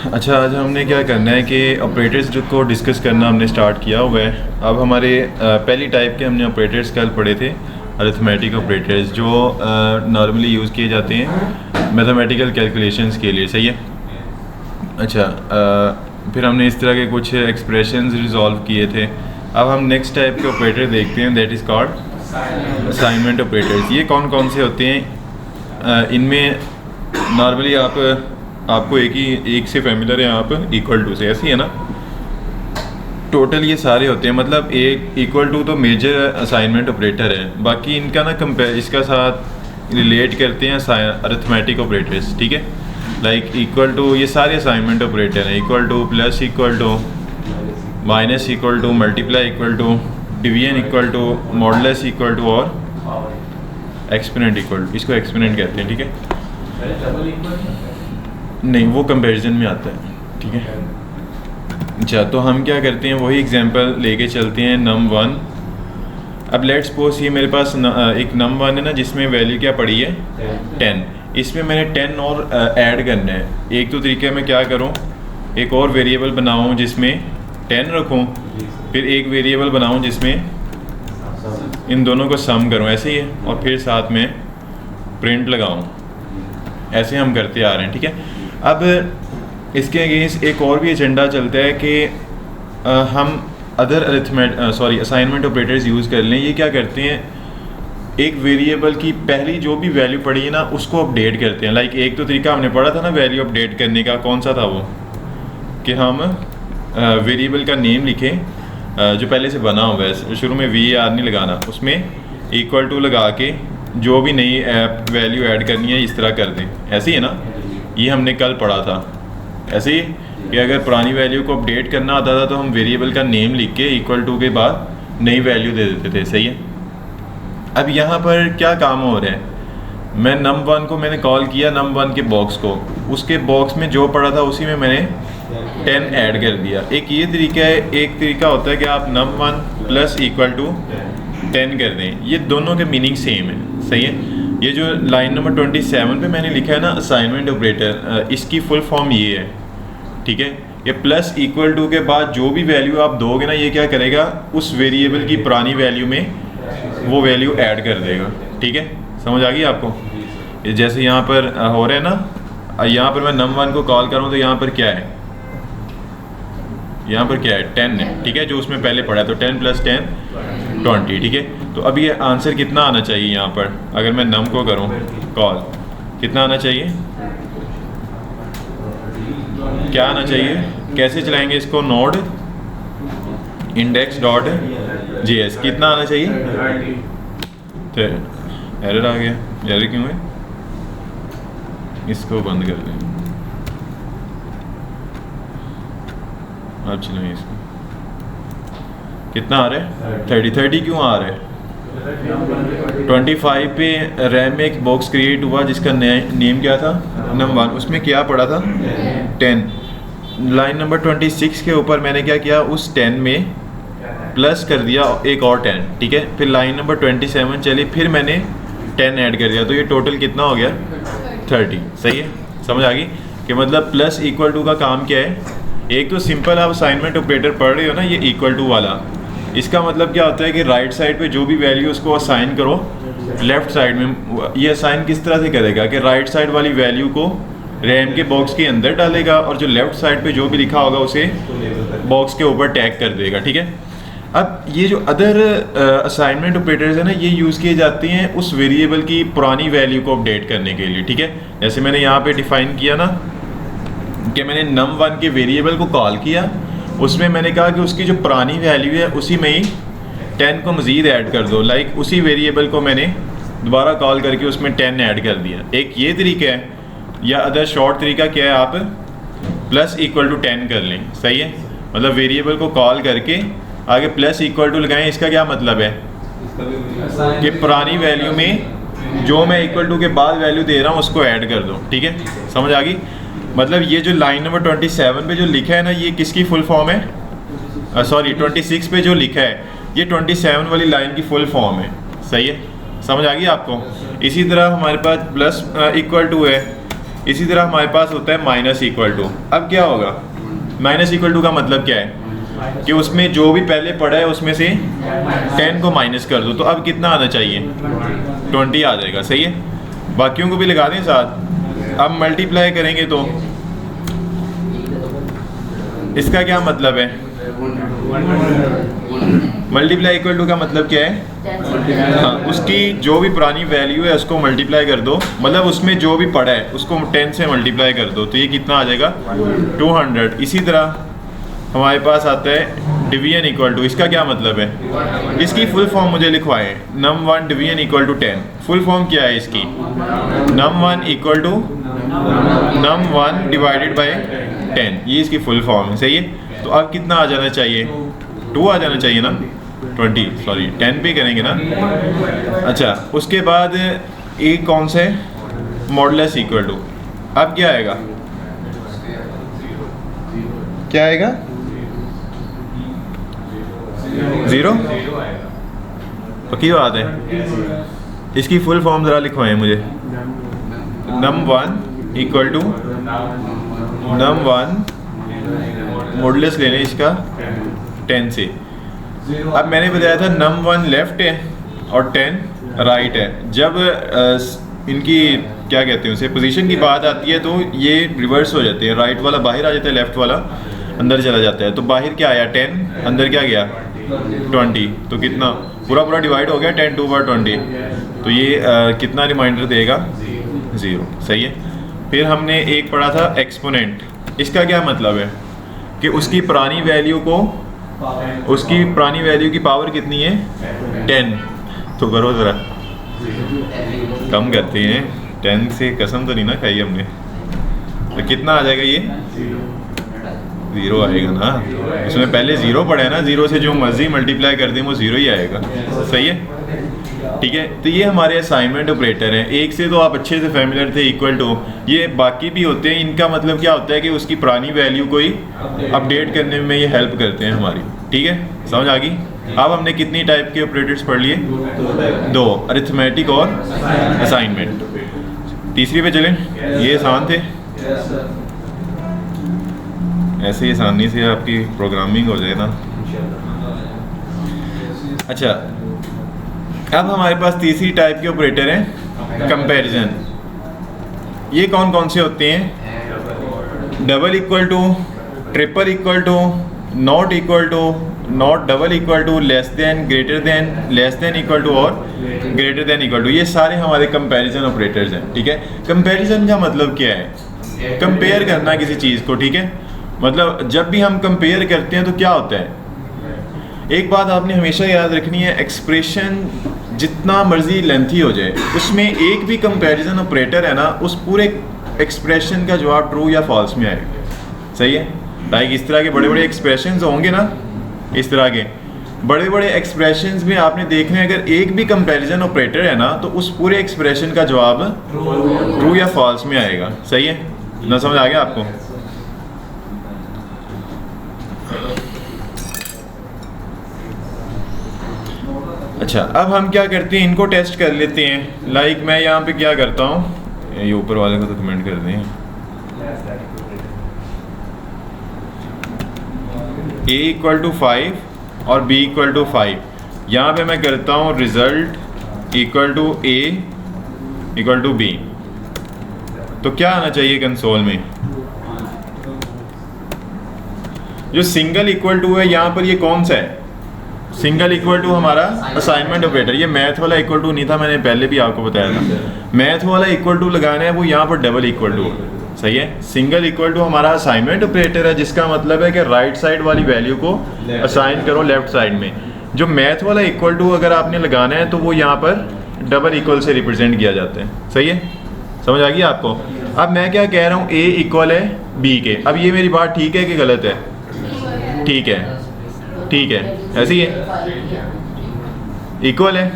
अच्छा, आज हमने क्या करना है कि ऑपरेटर्स जो को डिस्कस करना हमने स्टार्ट किया हुआ है। अब हमारे पहली टाइप के हमने ऑपरेटर्स कल पढ़े थे, अरिथमेटिक ऑपरेटर्स, जो नॉर्मली यूज़ किए जाते हैं मैथमेटिकल कैलकुलेशंस के लिए। सही है। अच्छा, फिर हमने इस तरह के कुछ एक्सप्रेशंस रिजॉल्व किए थे। अब हम नेक्स्ट टाइप के ऑपरेटर देखते हैं, that is called assignment operators. ये कौन कौन से होते हैं? इनमें नॉर्मली आपको एक से फैमिलियर है आप, इक्वल टू से, ऐसी है ना। टोटल ये सारे होते हैं, मतलब एक इक्वल टू तो मेजर असाइनमेंट ऑपरेटर है, बाकी इनका ना इसका साथ रिलेट करते हैं अरिथमेटिक ऑपरेटर्स। ठीक है, लाइक इक्वल टू, ये सारे असाइनमेंट ऑपरेटर हैं। Equal to, plus equal to, minus equal to, multiply equal to, division equal to, modulus equal to और एक्सपोनेंट इक्वल टू। इसको एक्सपोनेंट कहते हैं। ठीक है, नहीं, वो कंपैरिजन में आता है। ठीक है। अच्छा, तो हम क्या करते हैं, वही एग्जांपल लेके चलते हैं। num1। अब लेट्स सपोज ये मेरे पास एक num1 है ना, जिसमें वैल्यू क्या पड़ी है 10। इसमें मैंने 10 और ऐड करना है। एक तो तरीके में क्या करूं, एक और वेरिएबल बनाऊं जिसमें 10 रखूं, फिर एक वेरिएबल बनाऊं जिसमें इन दोनों को सम करूं, ऐसे ही है, और फिर साथ में प्रिंट लगाऊं। ऐसे हम करते आ रहे हैं। ठीक है। अब इसके अगेंस्ट एक और भी एजेंडा चलता है कि हम अदर असाइनमेंट ऑपरेटर्स यूज़ कर लें। ये क्या करते हैं, एक वेरिएबल की पहली जो भी वैल्यू पड़ी है ना, उसको अपडेट करते हैं। लाइक एक तो तरीका हमने पढ़ा था ना वैल्यू अपडेट करने का, कौन सा था वो, कि हम वेरिएबल का नेम लिखें जो पहले से बना हुआ है, शुरू में VAR नहीं लगाना, उसमें इक्वल टू लगा के जो भी नई वैल्यू ऐड करनी है इस तरह कर दें। ऐसे ही है ना, ये हमने कल पढ़ा था। ऐसे ही कि अगर पुरानी वैल्यू को अपडेट करना आता था तो हम वेरिएबल का नेम लिख के इक्वल टू के बाद नई वैल्यू दे देते थे। सही है। अब यहाँ पर क्या काम हो रहा है, मैं num1 को मैंने कॉल किया, num1 के बॉक्स को, उसके बॉक्स में जो पड़ा था उसी में मैंने 10 ऐड कर दिया। एक ये तरीका है। एक तरीका होता है कि आप num1 प्लस इक्वल टू 10 कर दें। ये दोनों के मीनिंग सेम है। सही है। ये जो लाइन नंबर 27 पे मैंने लिखा है ना असाइनमेंट ऑपरेटर, इसकी फुल फॉर्म ये है। ठीक है। ये प्लस इक्वल टू के बाद जो भी वैल्यू आप दोगे ना, ये क्या करेगा, उस वेरिएबल की पुरानी वैल्यू में वो वैल्यू ऐड कर देगा। ठीक है, समझ आ गई आपको। ये जैसे यहाँ पर हो रहा है ना, यहाँ पर मैं num1 को कॉल करूँ तो यहाँ पर क्या है, यहाँ पर क्या है 10 है। ठीक है, जो उसमें पहले पड़ा है, तो 10 + 10 20। ठीक है। तो अब ये आंसर कितना आना चाहिए यहाँ पर, अगर मैं num को करूँ कॉल, कितना आना चाहिए, क्या आना चाहिए, कैसे चलाएंगे इसको, नोड index.js, कितना आना चाहिए, तो एरर आ गया। एरर क्यों है, इसको बंद कर दें। अब चलेंगे इसको, कितना आ रहा है 30 क्यों आ रहा है। 25 पे रैम में एक बॉक्स क्रिएट हुआ जिसका नेम क्या था, num1, उसमें क्या पड़ा था 10। लाइन नंबर 26 के ऊपर मैंने क्या किया, उस 10 में प्लस कर दिया एक और 10। ठीक है। फिर लाइन नंबर 27 चली, फिर मैंने 10 ऐड कर दिया, तो ये टोटल कितना हो गया 30। सही है, समझ आ गई कि मतलब प्लस इक्वल टू का काम क्या है। एक तो सिंपल आप असाइनमेंट ऑपरेटर पढ़ रहे हो ना, ये इक्वल टू वाला, इसका मतलब क्या होता है कि राइट साइड पे जो भी वैल्यू उसको असाइन करो, लेफ्ट साइड में ये असाइन किस तरह से करेगा कि राइट साइड वाली वैल्यू को रैम के बॉक्स के अंदर डालेगा, और जो लेफ्ट साइड पे जो भी लिखा होगा उसे बॉक्स के ऊपर टैग कर देगा। ठीक है। अब ये जो अदर असाइनमेंट ऑपरेटर्स है ना, ये यूज़ किए जाते हैं उस वेरिएबल की पुरानी वैल्यू को अपडेट करने के लिए। ठीक है। जैसे मैंने यहाँ पे डिफाइन किया ना कि मैंने num1 के वेरिएबल को कॉल किया, उसमें मैंने कहा कि उसकी जो पुरानी वैल्यू है उसी में ही 10 को मज़ीद ऐड कर दो। लाइक उसी वेरिएबल को मैंने दोबारा कॉल करके उसमें 10 ऐड कर दिया। एक ये तरीका है, या अदर शॉर्ट तरीका क्या है, आप प्लस इक्वल टू 10 कर लें। सही है, मतलब वेरिएबल को कॉल करके आगे प्लस इक्वल टू लगाएं। इसका क्या मतलब है कि पुरानी वैल्यू में जो मैं इक्वल टू के बाद वैल्यू दे रहा हूँ उसको ऐड कर दो। ठीक है, समझ आ गई। मतलब ये जो लाइन नंबर 27 पे जो लिखा है ना, ये किसकी फुल फॉर्म है, सॉरी 26 पे जो लिखा है ये 27 वाली लाइन की फुल फॉर्म है। सही है, समझ आ गई आपको। इसी तरह हमारे पास प्लस इक्वल टू है, इसी तरह हमारे पास होता है माइनस इक्वल टू। अब क्या होगा, माइनस इक्वल टू का मतलब क्या है कि उसमें जो भी पहले पड़ा है उसमें से 10 को माइनस कर दो, तो अब कितना आना चाहिए, 20 आ जाएगा। सही है, बाकियों को भी लगा दें साथ। अब मल्टीप्लाई करेंगे तो इसका क्या मतलब है, मल्टीप्लाई इक्वल टू का मतलब क्या है, हाँ, उसकी जो भी पुरानी वैल्यू है उसको मल्टीप्लाई कर दो, मतलब उसमें जो भी पड़ा है उसको 10 से मल्टीप्लाई कर दो, तो ये कितना आ जाएगा 200। इसी तरह हमारे पास आता है डिवीजन इक्वल टू। इसका क्या मतलब है, इसकी फुल फॉर्म मुझे लिखवाएं, num1 division equal to 10। Full form क्या है इसकी, num1 equal to num1 divided by 10, ये इसकी फुल फॉर्म है। सही है, तो अब कितना आ जाना चाहिए, 2 आ जाना चाहिए ना, 20 सॉरी 10 पे करेंगे ना। अच्छा, उसके बाद एक कौन सा है, मॉडुलस इक्वल टू। अब क्या आएगा, क्या आएगा, 0। पक्की बात है, इसकी फुल फॉर्म ज़रा लिखवाएं मुझे, num1 equal to num1 modulus ले लें इसका 10 से। अब मैंने बताया था num1 लेफ्ट है और 10 राइट है। जब इनकी क्या कहते हैं उसे पोजीशन की बात आती है तो ये रिवर्स हो जाते हैं, राइट वाला बाहर आ जाता है, लेफ्ट वाला अंदर चला जाता है। तो बाहर क्या आया 10, अंदर क्या गया 20, तो कितना पूरा पूरा डिवाइड हो गया 10 2 बार 20, तो ये कितना रिमाइंडर देगा 0। सही है, फिर हमने एक पढ़ा था एक्सपोनेंट। इसका क्या मतलब है कि उसकी पुरानी वैल्यू को, उसकी पुरानी वैल्यू की पावर कितनी है 10, तो करो ज़रा कम करते हैं, 10 से कसम तो नहीं ना खाई हमने, तो कितना आ जाएगा ये 0 आएगा ना, इसमें पहले 0 पड़ा है ना, 0 से जो मर्जी मल्टीप्लाई कर दें वो 0 ही आएगा। सही है, ठीक है। तो ये हमारे असाइनमेंट ऑपरेटर हैं, एक से तो आप अच्छे से फैमिलियर थे, इक्वल टू, ये बाकी भी होते हैं। इनका मतलब क्या होता है कि उसकी पुरानी वैल्यू को ही अपडेट करने में ये हेल्प करते हैं हमारी। ठीक है, समझ आ गई। अब हमने कितनी टाइप के ऑपरेटर्स पढ़ लिए, 2, अरिथमेटिक और असाइनमेंट। तीसरी पे चलें, ये आसान थे, ऐसे ही आसानी से आपकी प्रोग्रामिंग हो जाए ना। अच्छा, अब हमारे पास तीसरी टाइप के ऑपरेटर हैं कंपैरिजन। ये कौन कौन से होते हैं, double equal to, triple equal to, not equal to, not double equal to, less than, greater than, less than equal to और ग्रेटर देन इक्वल टू। ये सारे हमारे कंपैरिजन ऑपरेटर्स हैं। ठीक है, कंपैरिजन का मतलब क्या है, कंपेयर करना किसी चीज़ को। ठीक है, मतलब जब भी हम कंपेयर करते हैं तो क्या होता है, एक बात आपने हमेशा याद रखनी है, एक्सप्रेशन जितना मर्जी लेंथी हो जाए उसमें एक भी कंपैरिजन ऑपरेटर है ना, उस पूरे एक्सप्रेशन का जवाब ट्रू या फॉल्स में आएगा। सही है, लाइक इस तरह के बड़े बड़े एक्सप्रेशंस होंगे ना, इस तरह के बड़े बड़े एक्सप्रेशंस में आपने देखना है अगर एक भी कंपैरिजन ऑपरेटर है ना तो उस पूरे एक्सप्रेशन का जवाब ट्रू या फॉल्स में आएगा। सही है ना, समझ आ गया आपको। अच्छा, अब हम क्या करते हैं, इनको टेस्ट कर लेते हैं। लाइक मैं यहाँ पे क्या करता हूँ, ये ऊपर वाले को तो कमेंट कर दें, a इक्वल टू 5 और b इक्वल टू 5। यहाँ पे मैं करता हूँ result equal to a equal to b, तो क्या आना चाहिए कंसोल में, जो सिंगल इक्वल टू है यहाँ पर, ये कौन सा है, सिंगल इक्वल टू हमारा असाइनमेंट ऑपरेटर। ये मैथ वाला इक्वल टू नहीं था, मैंने पहले भी आपको बताया था। मैथ वाला इक्वल टू लगाना है, वो यहाँ पर डबल इक्वल टू। सही है, सिंगल इक्वल टू हमारा असाइनमेंट ऑपरेटर है, जिसका मतलब है कि राइट साइड वाली वैल्यू को असाइन करो लेफ्ट साइड में। जो मैथ वाला इक्वल टू अगर आपने लगाना है तो वो यहाँ पर डबल इक्वल से रिप्रेजेंट किया जाता है। सही है, समझ आ गई आपको। अब मैं क्या कह रहा हूँ, ए इक्वल है बी के। अब ये मेरी बात ठीक है कि गलत है, ठीक है, ठीक है, ऐसी है, इक्वल है।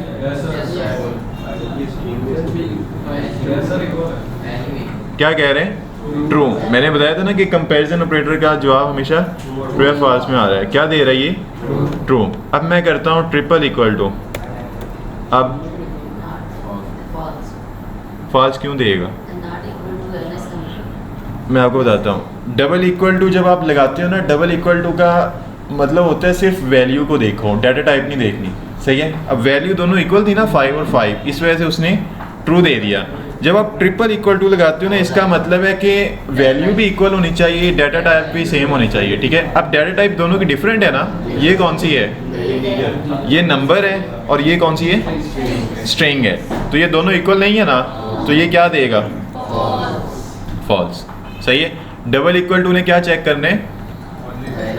क्या कह रहे हैं, ट्रू। मैंने बताया था ना कि कंपैरिजन ऑपरेटर का जवाब हमेशा ट्रू या फॉल्स में आ रहा है। क्या दे रहा है ये, ट्रू। अब मैं करता हूँ ट्रिपल इक्वल टू, अब फॉल्स क्यों देगा, मैं आपको बताता हूँ, डबल इक्वल टू जब आप लगाते हो ना, डबल इक्वल टू का मतलब होता है सिर्फ वैल्यू को देखो, डाटा टाइप नहीं देखनी, सही है। अब वैल्यू दोनों इक्वल थी ना 5 और 5, इस वजह से उसने ट्रू दे दिया। जब आप ट्रिपल इक्वल टू लगाते हो ना, इसका मतलब है कि वैल्यू भी इक्वल होनी चाहिए, डाटा टाइप भी सेम होनी चाहिए, ठीक है। अब डाटा टाइप दोनों की डिफरेंट है ना, ये कौन सी है, ये नंबर है, और ये कौन सी है, स्ट्रिंग है। तो ये दोनों इक्वल नहीं है ना, तो ये क्या देगा, फॉल्स, सही है। डबल इक्वल टू ने क्या चेक करने,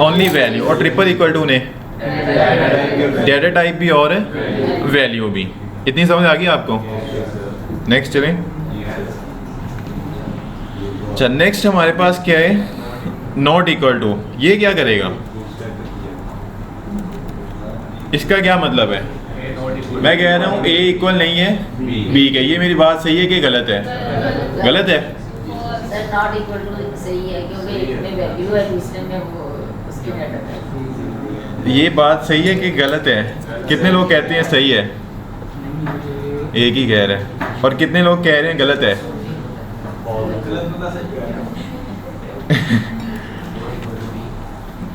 ओनली वैल्यू, और ट्रिपल इक्वल टू ने डाटा टाइप भी और वैल्यू भी। इतनी समझ आ गई आपको। नेक्स्ट चलें। अच्छा, नेक्स्ट हमारे पास क्या है, नॉट इक्वल टू। ये क्या करेगा, इसका क्या मतलब है, मैं कह रहा हूँ ए इक्वल नहीं है बी के, ये मेरी बात सही है कि गलत है, गलत है। नॉट इक्वल टू सही है क्योंकि इसमें वैल्यू है, दूसरे में वो उसकी डाटा है। ये बात सही है कि गलत है, कितने लोग कहते हैं सही है, एक ही कह रहा है, और कितने लोग कह रहे हैं गलत है।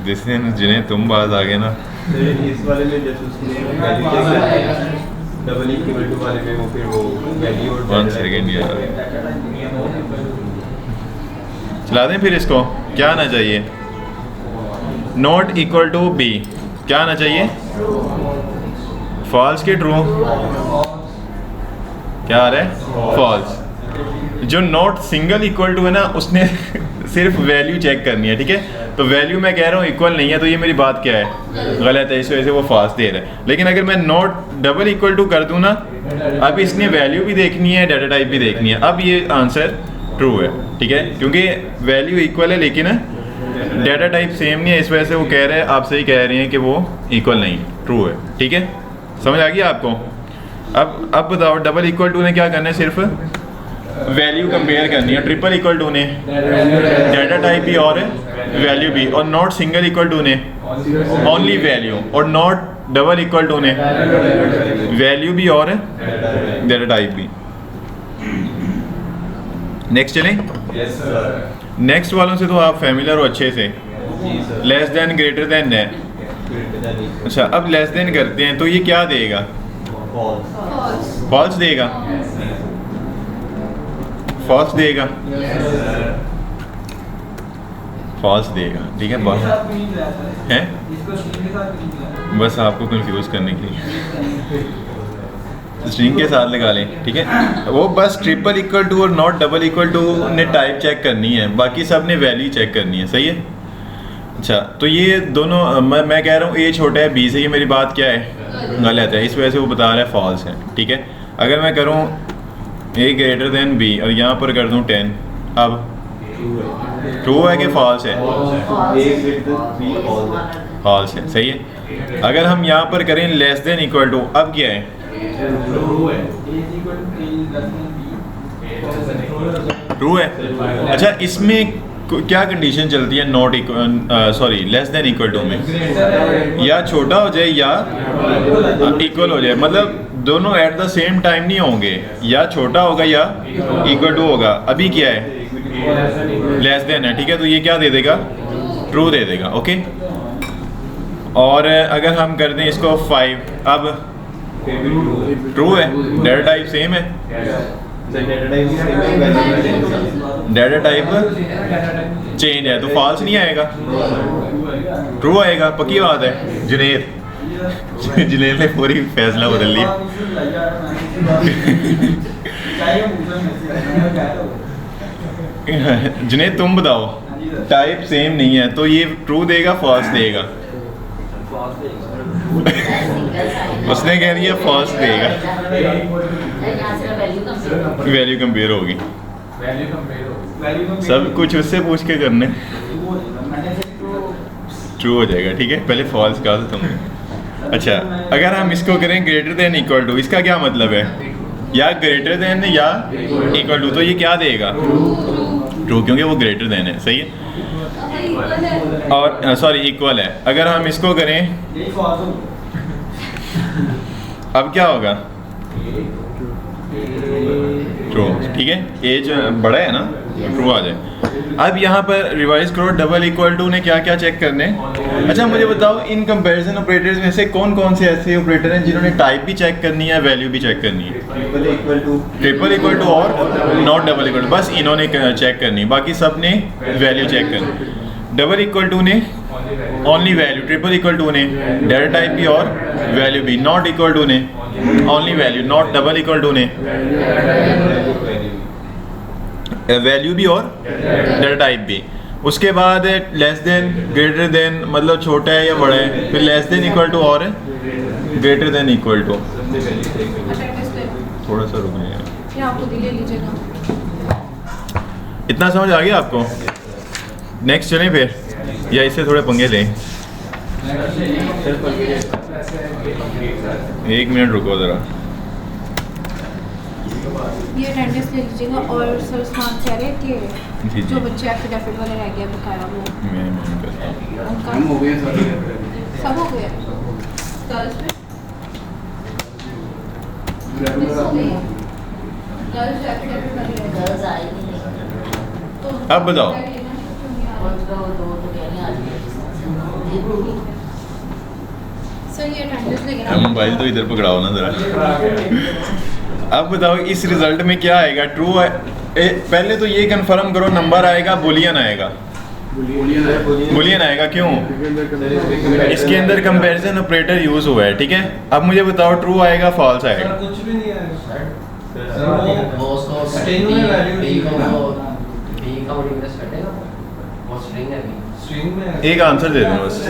जिन्हें तुम बात आ गए ना, इस वाले में जैसे उसने डबल इक्वल टू वाले में वो फिर वो वैल्यू और 1 सेकेंड यार, चला दें फिर इसको। क्या आना चाहिए, नॉट इक्वल टू बी, क्या आना चाहिए, फॉल्स के ट्रू, क्या आ रहा है, फॉल्स। जो नॉट सिंगल इक्वल टू है ना, उसने सिर्फ वैल्यू चेक करनी है, ठीक है। तो वैल्यू मैं कह रहा हूँ इक्वल नहीं है, तो ये मेरी बात क्या है, गलत है, इस वजह से वो फॉल्स दे रहा है। लेकिन अगर मैं नॉट डबल इक्वल टू कर दूँ ना, अब इसने वैल्यू भी देखनी है, डाटा टाइप भी देखनी है, अब ये आंसर ट्रू है, ठीक है, क्योंकि वैल्यू इक्वल है लेकिन डाटा टाइप सेम नहीं है, इस वजह से वो कह रहे हैं, आप सही कह रहे हैं कि वो इक्वल नहीं, ट्रू है, ठीक है। समझ आ गई आपको। अब बताओ, डबल इक्वल टू ने क्या करना है, सिर्फ वैल्यू कंपेयर करनी है। ट्रिपल इक्वल टू ने डाटा टाइप भी और वैल्यू भी, और नॉट सिंगल इक्वल टू ने ओनली वैल्यू, और नॉट डबल इक्वल टू ने वैल्यू भी और डाटा टाइप भी। नेक्स्ट चलें। नेक्स्ट वालों से तो आप फैमिलियर हो अच्छे से, लेस देन ग्रेटर देन है। अच्छा, अब लेस देन करते हैं तो ये क्या देगा, फॉल्स देगा, फॉल्स देगा, फॉल्स देगा, ठीक है। हैं बस आपको कंफ्यूज करने के लिए स्ट्रिंग के साथ लगा लें, ठीक है। वो बस ट्रिपल इक्वल टू और नॉट डबल इक्वल टू ने टाइप चेक करनी है, बाकी सब ने वैल्यू चेक करनी है, सही है। अच्छा, तो ये दोनों मैं कह रहा हूँ ए छोटा है बी से, ये मेरी बात क्या है, गलत है, इस वजह से वो बता रहा है फॉल्स है, ठीक है। अगर मैं करूँ ए ग्रेटर देन बी और यहाँ पर कर दूँ 10, अब ट्रू है कि फॉल्स है, फॉल्स है, सही है। अगर हम यहाँ पर करें लेस देन इक्वल टू, अब क्या है, ट्रू है। अच्छा, इसमें क्या कंडीशन चलती है, not equal sorry less than equal to में, या छोटा हो जाए या इक्वल हो जाए, मतलब दोनों एट द सेम टाइम नहीं होंगे, या छोटा होगा या इक्वल टू होगा। अभी क्या है, लेस देन है, ठीक है, तो ये क्या दे देगा, ट्रू दे देगा, ओके। और अगर हम कर दें इसको 5, अब ट्रू है, डाटा टाइप सेम है, डाटा टाइप चेंज है, तो फॉल्स नहीं आएगा, ट्रू आएगा, पक्की बात है। जुनेद ने पूरी फैसला बदल लिया। जुनेद तुम बताओ, टाइप सेम नहीं है तो ये ट्रू देगा फॉल्स देगा, उसने कह दिया फॉल्स देगा, वैल्यू कंपेयर होगी, सब कुछ उससे पूछ के करने, ट्रू हो जाएगा, ठीक है। पहले फॉल्स कहा था तुमने। अच्छा, अगर हम इसको करें ग्रेटर देन इक्वल टू, इसका क्या मतलब है, या ग्रेटर देन या इक्वल टू, तो ये क्या देगा, ट्रू, क्योंकि वो ग्रेटर देन है, सही है। और सॉरी इक्वल है। अगर हम इसको करें, अब क्या होगा, ट्रू, ठीक है। एज बड़ा है ना, ट्रू आ जाए। अब यहाँ पर रिवाइज करो, डबल इक्वल टू ने क्या क्या चेक करने। अच्छा मुझे बताओ इन कंपैरिजन ऑपरेटर्स में से कौन कौन से ऐसे ऑपरेटर हैं जिन्होंने टाइप भी चेक करनी है, वैल्यू भी चेक करनी है? ट्रिपल इक्वल टू और नॉट डबल इक्वल टू, बस इन्होंने चेक करनी, बाकी सब ने वैल्यू चेक करनी। डबल इक्वल टू ने only value, triple equal to ने डेटा टाइप भी और वैल्यू भी, नॉट इक्वल टू ने only value, not double equal to ने वैल्यू भी और डेटा टाइप भी। उसके बाद लेस देन, ग्रेटर देन, मतलब छोटा है या बड़ा है, फिर लेस देन इक्वल टू और ग्रेटर देन इक्वल टू। थोड़ा सा रुक जाइए, इतना समझ आ गया आपको? नेक्स्ट चलें फिर, या इससे थोड़े पंगे लें? एक मिनट रुको ज़रा, ये अटेंडेंस ले लीजिएगा। और सर उस्मान कह रहे हैं जी, कि जी। जो बच्चे एफिडेविट वाले रह गए बकाया वो मैं करता हूँ। उनका हम हो गए सब हो गया। गर्ल्स में मिस हो गई है। गर्ल्स एफिडेविट वाले रह गए। गर्ल्स आई नहीं, तो अब बताओ। उनका वो दो तो कह रहे हैं आज सर ये अटेंडेंस लेंगे अब मोबाइल तो इधर पकड़ाओ ना ज़रा। अब बताओ इस रिजल्ट में क्या आएगा? ट्रू है? पहले तो ये कंफर्म करो, नंबर आएगा बुलियन आएगा? बुलियन आएगा, क्यों? इसके अंदर कंपैरिजन ऑपरेटर यूज हुआ है, ठीक है। अब मुझे बताओ ट्रू आएगा फॉल्स आएगा? कुछ भी नहीं आएगा। एक आंसर दे दो बस,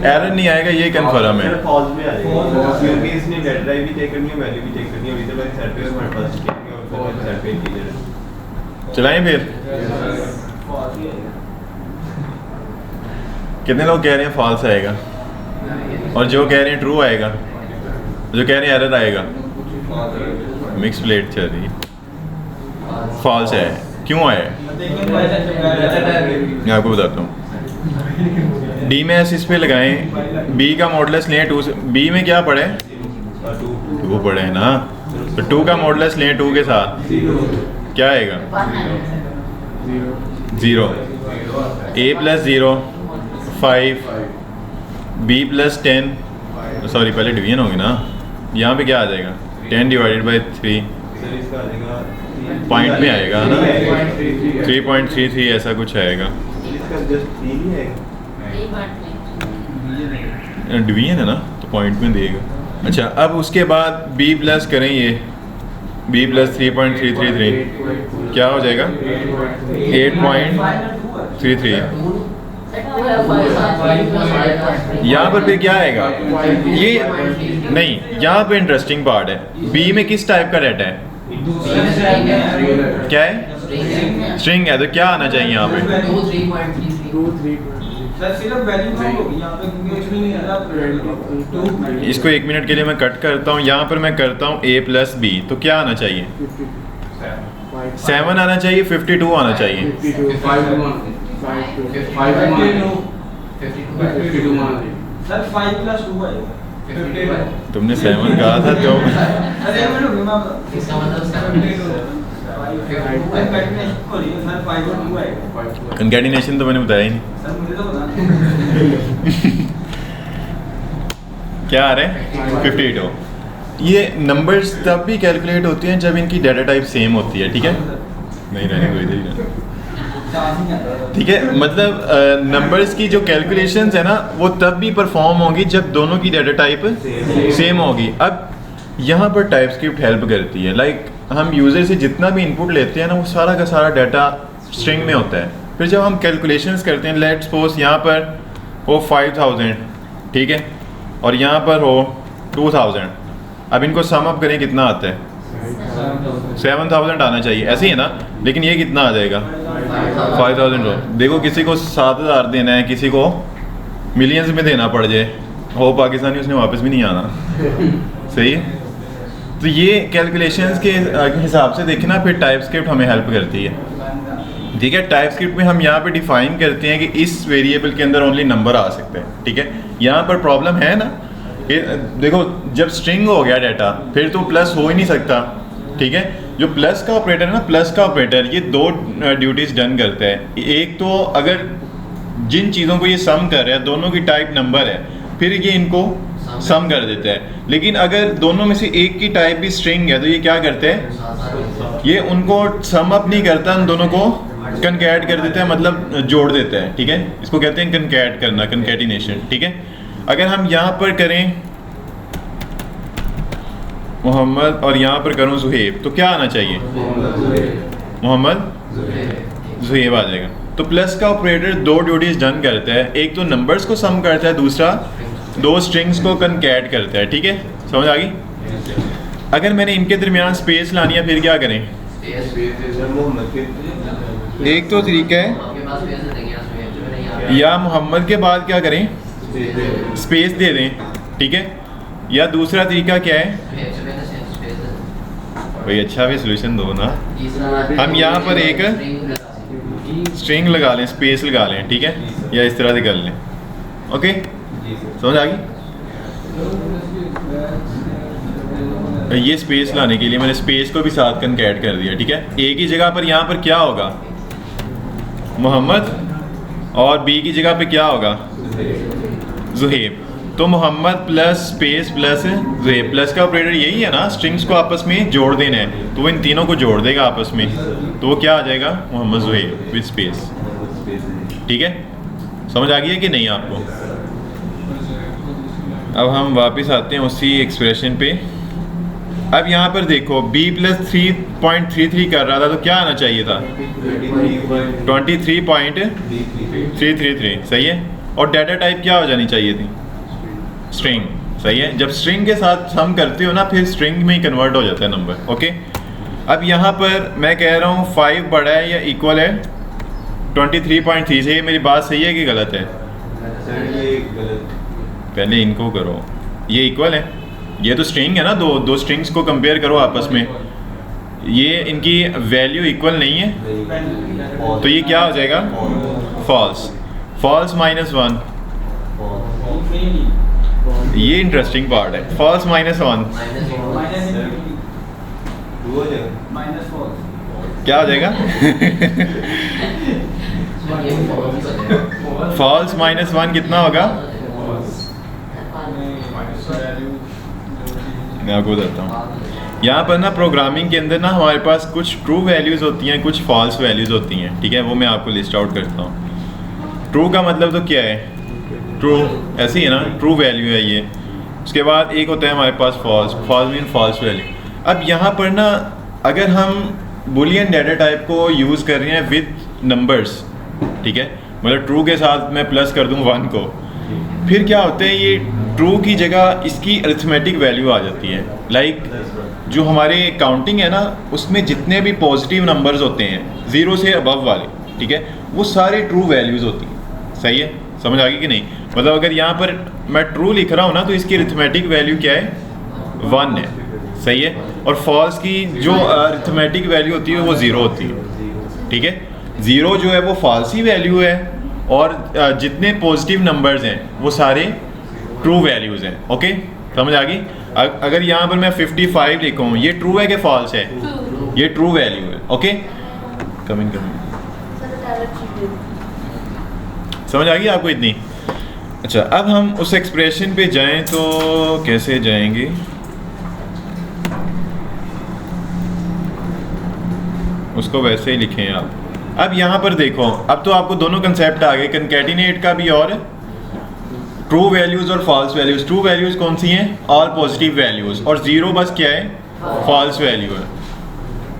एरर नहीं आएगा, ये कंफर्म है। फॉल्स में आएगा क्योंकि इसने डेटा टाइप भी चेक करनी है, वैल्यू भी चेक करनी है। अभी तो मैंने सेट पे हमारे पास किया है और फिर सेट पे की है। चलाएं फिर? कितने लोग कह रहे हैं फॉल्स आएगा, और जो कह रहे हैं ट्रू आएगा, जो कह रहे हैं एरर आएगा? मिक्स प्लेट चल रही है। फॉल्स है, क्यों आया? मैं आपको बताता हूँ। डी में एस इस पे लगाएं, बी का मॉडुलस लें 2 से। बी में क्या पढ़े? 2 पढ़े हैं ना, तो 2 का मॉडुलस लें 2 के साथ, क्या आएगा? 0। a plus 0 5, b plus 10, sorry पहले डिवीजन होगी ना, यहाँ पे क्या आ जाएगा? 10 डिवाइडेड बाई 3, पॉइंट में आएगा ना, 3.33 ऐसा कुछ आएगा। डिवीजन है ना, तो पॉइंट में देगा। अच्छा अब उसके बाद b प्लस करें, ये b प्लस 3.333 क्या हो जाएगा? 8.33। यहाँ पर फिर क्या आएगा? ये नहीं, यहाँ पे इंटरेस्टिंग पार्ट है, b में किस टाइप का डाटा है? क्या है? स्ट्रिंग है, तो क्या आना चाहिए यहाँ पे? इसको 1 मिनट के लिए मैं कट करता हूँ, यहाँ पर मैं करता हूँ a प्लस b, तो क्या आना चाहिए? 7 आना चाहिए, 52 आना चाहिए। सर 5 प्लस 2 आएगा। तुमने 7 कहा था तो कंकैटिनेशन तो मैंने बताया ही नहीं। क्या आ रहे हैं? 52। ये नंबर्स तब भी कैलकुलेट होती हैं जब इनकी डाटा टाइप सेम होती है, ठीक है? नहीं रहने को इधर ही रहने, ठीक है। मतलब नंबर्स की जो कैलकुलेशंस है ना, वो तब भी परफॉर्म होगी जब दोनों की डाटा टाइप सेम होगी। अब यहाँ पर टाइपस्क्रिप्ट हेल्प करती है। लाइक हम यूज़र से जितना भी इनपुट लेते हैं ना, वो सारा का सारा डाटा स्ट्रिंग में होता है। फिर जब हम कैलकुलेशंस करते हैं, लेट्स सपोज यहाँ पर हो 5000, ठीक है, और यहाँ पर हो 2000। अब इनको सम अप करें, कितना आता है? 7000 आना चाहिए, ऐसे ही है ना। लेकिन ये कितना आ जाएगा? 5000। देखो किसी को 7000 देना है, किसी को मिलियंस में देना पड़ जाए, हो पाकिस्तानी, उसने वापस भी नहीं आना। सही है। तो ये कैलकुलेशंस के हिसाब से देखना, फिर टाइपस्क्रिप्ट हमें हेल्प करती है, ठीक है। टाइपस्क्रिप्ट में हम यहाँ पे डिफाइन करते हैं कि इस वेरिएबल के अंदर ओनली नंबर आ सकते हैं, ठीक है। यहाँ पर प्रॉब्लम है ना, देखो जब स्ट्रिंग हो गया डाटा, फिर तो प्लस हो ही नहीं सकता, ठीक है। जो प्लस का ऑपरेटर है ना, प्लस का ऑपरेटर ये दो ड्यूटीज डन करता है। एक तो अगर जिन चीज़ों को ये सम कर रहा है दोनों की टाइप नंबर है, फिर ये इनको सम कर देता है। लेकिन अगर दोनों में से एक की टाइप भी स्ट्रिंग है तो ये क्या करते हैं, ये उनको सम अप नहीं करता, उन दोनों को कनकैट कर देता है, मतलब जोड़ देता है। ठीक है, इसको कहते हैं कनकैट करना, कनकैटिनेशन। ठीक है, अगर हम यहाँ पर करें मोहम्मद और यहाँ पर करूँ ज़ुहैब तो क्या आना चाहिए, मोहम्मद ज़ुहैब आ जाएगा। तो प्लस का ऑपरेटर दो ड्यूटीज डन करता है, एक तो नंबर्स को सम करता है, दूसरा दो स्ट्रिंग्स को कनकैट करता है। ठीक है, समझ आ गई। अगर मैंने इनके दरमियान स्पेस लानी है फिर क्या करें, एक तो तरीका है या मोहम्मद के बाद क्या करें, स्पेस दे दें। ठीक है, या दूसरा तरीका क्या है भाई, अच्छा भी सोल्यूशन दो ना, हम यहाँ पर एक स्ट्रिंग लगा लें, स्पेस लगा लें। ठीक है, या इस तरह से कर लें। ओके, समझ आ गई। ये स्पेस लाने के लिए मैंने स्पेस को भी साथ कनकैट कर दिया। ठीक है, ए की जगह पर यहाँ पर क्या होगा, मोहम्मद, और बी की जगह पे क्या होगा, ज़ुहैब। तो Mohammad plus space plus Zuhaib, plus का ऑपरेटर यही है ना, स्ट्रिंग्स को आपस में जोड़ देना है, तो वो इन तीनों को जोड़ देगा आपस में, तो वो क्या आ जाएगा, मोहम्मद ज़ुहैब विद स्पेस। ठीक है, समझ आ गई है कि नहीं आपको। अब हम वापस आते हैं उसी एक्सप्रेशन पे। अब यहाँ पर देखो b प्लस 3.33 कर रहा था तो क्या आना चाहिए था, 23.333। सही है, और डाटा टाइप क्या हो जानी चाहिए थी, स्ट्रिंग। सही है, जब स्ट्रिंग के साथ हम करते हो ना फिर स्ट्रिंग में ही कन्वर्ट हो जाता है नंबर। ओके, अब यहाँ पर मैं कह रहा हूँ 5 बड़ा है या इक्वल है 23.3 से। मेरी बात सही है कि गलत है, पहले इनको करो, ये इक्वल है, ये तो स्ट्रिंग है ना, दो स्ट्रिंग्स को कंपेयर करो आपस में, ये इनकी वैल्यू इक्वल नहीं है तो ये क्या हो जाएगा, फॉल्स। फॉल्स -1, ये इंटरेस्टिंग पार्ट है, फॉल्स -1 क्या हो जाएगा फॉल्स -1 कितना होगा, मैं आपको बताता हूँ। यहाँ पर ना प्रोग्रामिंग के अंदर ना हमारे पास कुछ ट्रू वैल्यूज़ होती हैं, कुछ फॉल्स वैल्यूज़ होती हैं। ठीक है, वो मैं आपको लिस्ट आउट करता हूँ। ट्रू का मतलब तो क्या है, ट्रू ऐसे ही है ना, ट्रू वैल्यू है ये। उसके बाद एक होता है हमारे पास false, false mean false value. अब यहाँ पर ना अगर हम बुलियन डाटा टाइप को यूज़ कर रहे हैं विद नंबर्स, ठीक है, मतलब ट्रू के साथ मैं प्लस कर दूँ 1 को, फिर क्या होता है, ये ट्रू की जगह इसकी अरिथमेटिक वैल्यू आ जाती है। लाइक जो हमारे काउंटिंग है ना उसमें जितने भी पॉजिटिव नंबर्स होते हैं 0 से अबव वाले, ठीक है, वो सारे ट्रू वैल्यूज़ होती हैं। सही है, समझ आ गई कि नहीं। मतलब अगर यहाँ पर मैं ट्रू लिख रहा हूँ ना तो इसकी अरिथमेटिक वैल्यू क्या है, 1 है। सही है, और फॉल्स की जो अरिथमेटिक वैल्यू होती है वो 0 होती है। ठीक है, 0 जो है वो फॉल्स ही वैल्यू है, और जितने पॉजिटिव नंबर्स हैं वो सारे ट्रू वैल्यूज़ हैं। ओके, समझ आ गई। अगर यहाँ पर मैं 55 लिखूँ, ये ट्रू है कि फॉल्स है, ये ट्रू वैल्यू है। ओके, कमिंग समझ आ गई आपको इतनी। अच्छा, अब हम उस एक्सप्रेशन पे जाएं तो कैसे जाएंगे, उसको वैसे ही लिखें आप। अब यहाँ पर देखो, अब तो आपको दोनों कंसेप्ट आ गए, कंकैटिनेट का भी और ट्रू वैल्यूज़ और फॉल्स वैल्यूज़। ट्रू वैल्यूज़ कौन सी हैं, ऑल पॉजिटिव वैल्यूज़, और 0 बस क्या है, फॉल्स वैल्यू है।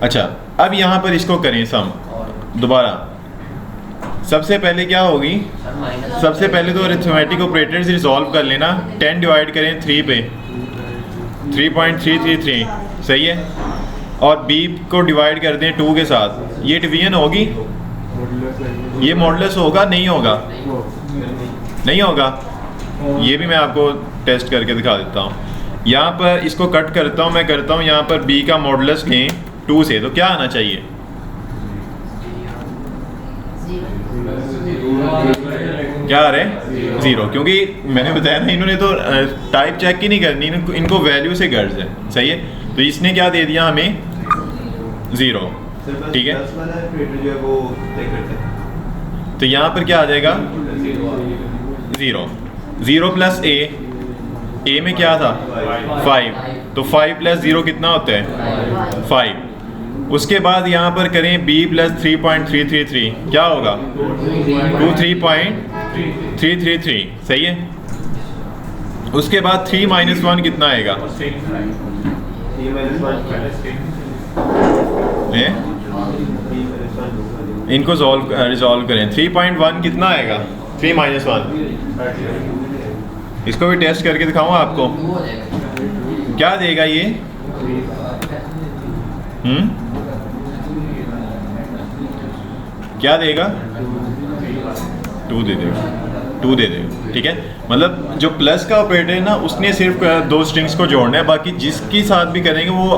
अच्छा, अब यहाँ पर इसको करें सम दोबारा। सबसे पहले क्या होगी, सबसे पहले तो अरिथमेटिक ऑपरेटर्स रिजॉल्व कर लेना। 10 डिवाइड करें 3 पे, 3.333। सही है, और b को डिवाइड कर दें 2 के साथ, ये डिवीजन होगी, ये मॉडुलस होगा, नहीं होगा, नहीं होगा। ये भी मैं आपको टेस्ट करके दिखा देता हूँ। यहाँ पर इसको कट करता हूँ, मैं करता हूँ यहाँ पर b का मॉडुलस लें 2 से, तो क्या आना चाहिए, क्या आ रहा है, 0, क्योंकि मैंने बताया ना इन्होंने तो टाइप चेक ही नहीं करनी, इनको वैल्यू से गर्ज है। सही है, तो इसने क्या दे दिया हमें, 0, ठीक है। प्लस वाला ऑपरेटर जो है वो चेक करते हैं, तो यहाँ पर क्या आ जाएगा 0, 0 प्लस ए में क्या था 5, तो 5 प्लस 0 कितना होता है 5। उसके बाद यहाँ पर करें b प्लस 3.333 क्या होगा 23.333, सही है। उसके बाद 3 माइनस 1 कितना आएगा इनको रिजॉल्व करें। 3.1 कितना आएगा 3 माइनस 1, इसको भी टेस्ट करके दिखाऊँ आपको क्या देगा ये। क्या देगा 2 दे देगा, 2 दे देगा, ठीक है। मतलब जो प्लस का ऑपरेटर है ना उसने सिर्फ 2 स्ट्रिंग्स को जोड़ना है, बाकी जिसके साथ भी करेंगे वो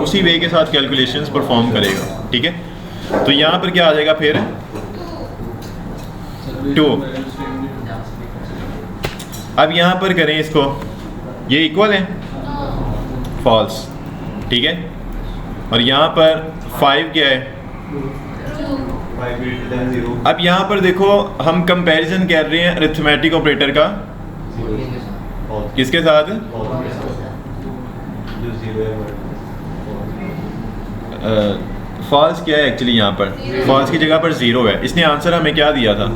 उसी वे के साथ कैलकुलेशंस परफॉर्म करेगा, ठीक है। तो यहाँ पर क्या आ जाएगा फिर 2। अब यहाँ पर करें इसको, ये इक्वल है फॉल्स, ठीक है। और यहाँ पर 5 क्या है 5 greater than 0, अब यहाँ पर देखो हम कंपैरिजन कर रहे हैं अरिथमेटिक ऑपरेटर का किसके साथ जो 0 है फॉल्स क्या है एक्चुअली, यहाँ पर फॉल्स की जगह पर 0 है। इसने आंसर हमें क्या दिया था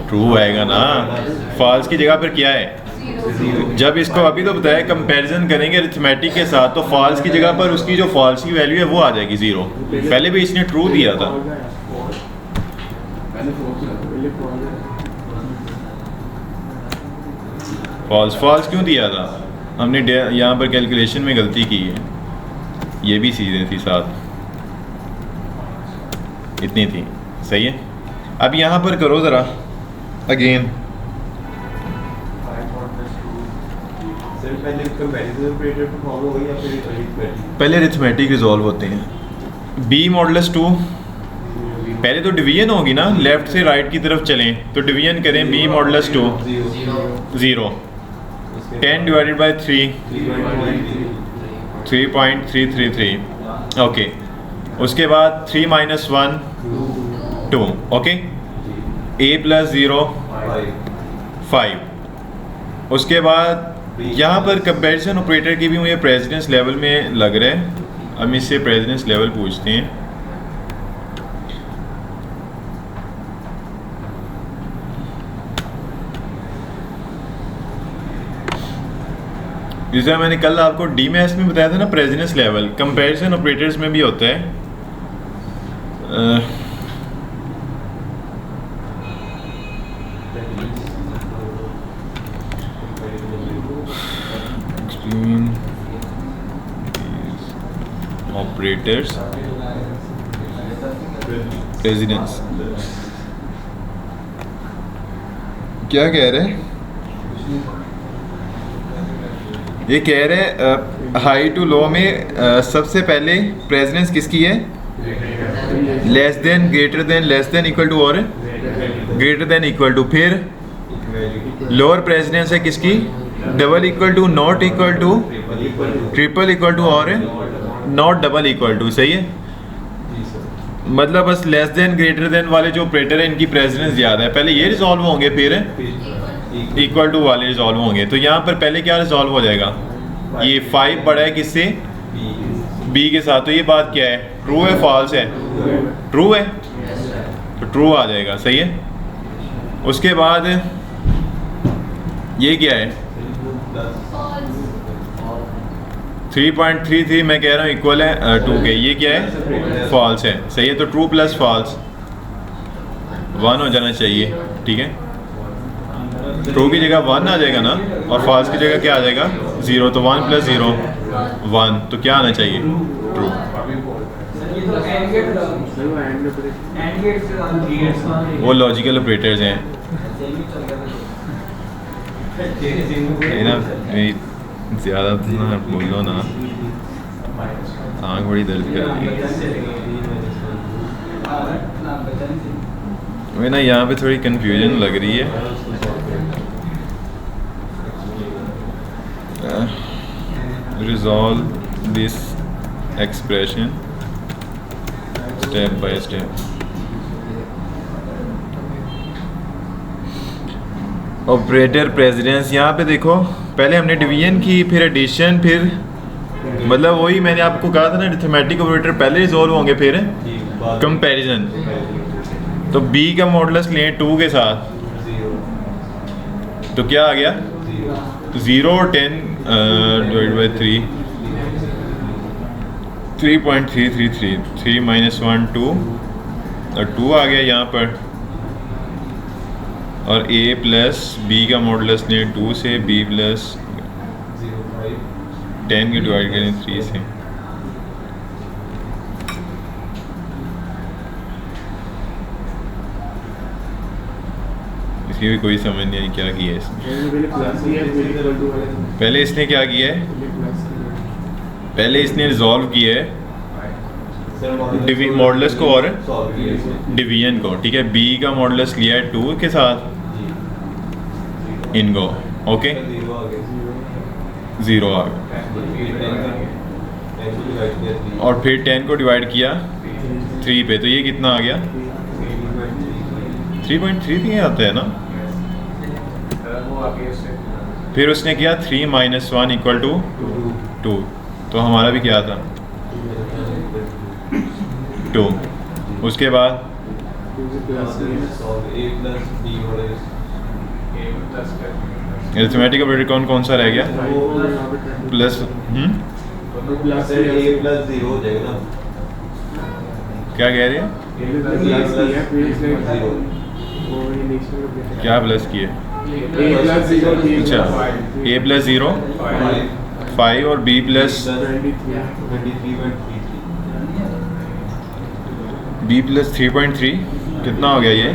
ट्रू आएगा ना, फॉल्स की जगह पर क्या है। जब इसको अभी तो बताया कंपैरिजन करेंगे अरिथमेटिक के साथ, तो फॉल्स की जगह पर उसकी जो फॉल्स की वैल्यू है वो आ जाएगी 0। पहले भी इसने ट्रू दिया था, फॉल्स क्यों दिया था, हमने यहाँ पर कैलकुलेशन में गलती की है, ये भी चीज़ें थी साथ, इतनी थी, सही है। अब यहाँ पर करो ज़रा अगेन, पहले कंपैरिजन ऑपरेटर परफॉर्म होगा या फिर अरिथमेटिक? पहले अरिथमेटिक रिजॉल्व होते हैं। b मॉडुलस 2 पहले तो डिवीजन होगी ना, लेफ्ट से राइट की तरफ चलें तो डिवीजन करें b modulus 2 0, 10 divided by 3 3.333, okay. उसके बाद 3 माइनस 1 2, ओके। a plus 0 5। उसके बाद यहाँ पर कंपैरिजन ऑपरेटर की भी मुझे प्रेसिडेंस लेवल में लग रहा है, हम इससे प्रेसिडेंस लेवल पूछते हैं। जैसे मैंने कल आपको डीमैस में बताया था ना, प्रेसिडेंस लेवल कंपैरिजन ऑपरेटर्स में भी होता है। ऑपरेटर्स प्रेसिडेंस क्या कह रहे हैं, ये कह रहे हैं हाई टू लो में सबसे पहले प्रेसिडेंस किसकी है, less than, greater than, less than, equal to और ग्रेटर देन इक्वल टू। फिर लोअर प्रेसिडेंस है किसकी, double equal to, not equal to, triple equal to और नॉट डबल इक्वल टू, सही है। मतलब बस लेस देन ग्रेटर देन वाले जो ऑपरेटर है इनकी प्रेसिडेंस ज़्यादा है, पहले ये रिजॉल्व होंगे फिर इक्वल टू वाले रिजॉल्व होंगे। तो यहाँ पर पहले क्या रिजॉल्व हो जाएगा, ये 5 बड़ा है किससे b के साथ, तो ये बात क्या है, ट्रू है फॉल्स है, ट्रू है, तो ट्रू आ जाएगा, सही है। उसके बाद ये क्या है 3.33 मैं कह रहा हूँ इक्वल है 2 के, ये क्या है फॉल्स है, सही है। तो ट्रू प्लस फॉल्स 1 हो जाना चाहिए, ठीक है। ट्रू की जगह 1 आ जाएगा ना, और फॉल्स की जगह क्या आ जाएगा 0, तो 1 प्लस 0 1, तो क्या आना चाहिए ट्रू। वो लॉजिकल ऑपरेटर्स हैं ना, ज़्यादा ना बोलो ना, आँख बड़ी दर्द कर रही है ना, यहाँ पे थोड़ी कंफ्यूजन लग रही है। Resolve this expression step by step. Operator precedence, यहाँ पे देखो पहले हमने डिवीजन की, फिर एडिशन, फिर मतलब वही मैंने आपको कहा था ना, अरिथमेटिक ऑपरेटर पहले रिजॉल्व होंगे फिर कंपैरिजन। तो b का मॉडुलस लें 2 के साथ तो क्या आ गया 0 और 10 डिवाइड बाई 3 3.333 3 माइनस 1 2 और 2 आ गया यहाँ पर। और a प्लस b का मॉडुलस लें 2 से, b प्लस 10 के डिवाइड करें 3 से। इसकी भी कोई समझ नहीं आई क्या किया है इसने। पहले इसने क्या किया है, पहले इसने रिजॉल्व किया है मॉडुलस को और डिवीजन को, ठीक है। b का मॉडुलस लिया है 2 के साथ इनको, ओके 0 आ गया। और फिर 10 को डिवाइड किया 3 पे, तो ये कितना आ गया 3.33 आता है ना। फिर उसने किया 3 माइनस 1 इक्वल टू 2, तो हमारा भी क्या था 2। उसके बाद अरिथमेटिक ऑपरेटर कौन कौन सा रह गया, प्लस क्या कह रहे हैं, क्या प्लस किए, अच्छा a प्लस 0 5 और b प्लस b प्लस 3.3 कितना हो गया ये